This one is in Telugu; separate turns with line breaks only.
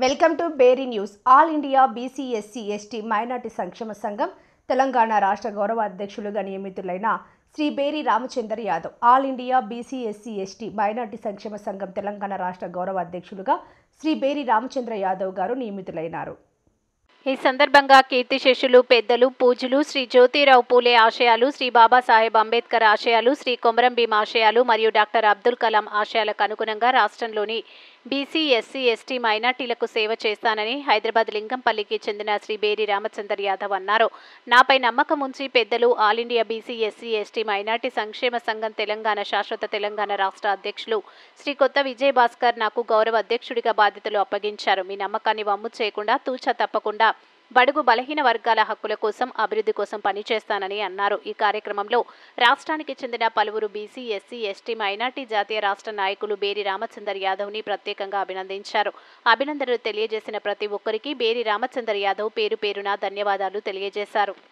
Welcome to Beri news. All India BC SC ST minority సంక్షేమ సంఘం తెలంగాణ రాష్ట్ర గౌరవ అధ్యక్షులుగా నియమితులైన Shri Beri Ramachandra Yadav. All India BC SC ST minority సంక్షేమ సంఘం తెలంగాణ రాష్ట్ర గౌరవ అధ్యక్షులుగా శ్రీ బేరీ రామచంద్ర యాదవ్ గారు నియమితులైనారు.
ఈ సందర్భంగా కీర్తిశేషులు పెద్దలు పూజలు శ్రీ జ్యోతిరావు పూలే ఆశయాలు, శ్రీ బాబాసాహెబ్ అంబేద్కర్ ఆశయాలు, శ్రీ కొమరం భీం ఆశయాలు మరియు డాక్టర్ అబ్దుల్ కలాం ఆశయాలకు అనుగుణంగా రాష్ట్రంలోని బీసీ ఎస్సీ ఎస్టీ మైనార్టీలకు సేవ చేస్తానని హైదరాబాద్ లింగంపల్లికి చెందిన శ్రీ బేరీ రామచంద్ర యాదవ్ అన్నారు. నాపై నమ్మకం ఉంచి పెద్దలు all India BC SC ST minority సంక్షేమ సంఘం తెలంగాణ శాశ్వత తెలంగాణ రాష్ట్ర అధ్యక్షులు శ్రీ కొత్త విజయ్ భాస్కర్ నాకు గౌరవ అధ్యక్షుడిగా బాధ్యతలు అప్పగించారు. మీ నమ్మకాన్ని వమ్ము చేయకుండా తూచా తప్పకుండా బడుగు బలహీన వర్గాల హక్కుల కోసం, అభివృద్ధి కోసం పనిచేస్తానని అన్నారు. ఈ కార్యక్రమంలో రాష్ట్రానికి చెందిన పలువురు బీసీ ఎస్సీ ఎస్టీ మైనార్టీ జాతీయ రాష్ట్ర నాయకులు బేరీ రామచంద్ర యాదవ్ని ప్రత్యేకంగా అభినందించారు. అభినందనలు తెలియజేసిన ప్రతి ఒక్కరికి బేరీ రామచంద్ర యాదవ్ పేరు పేరున ధన్యవాదాలు తెలియజేశారు.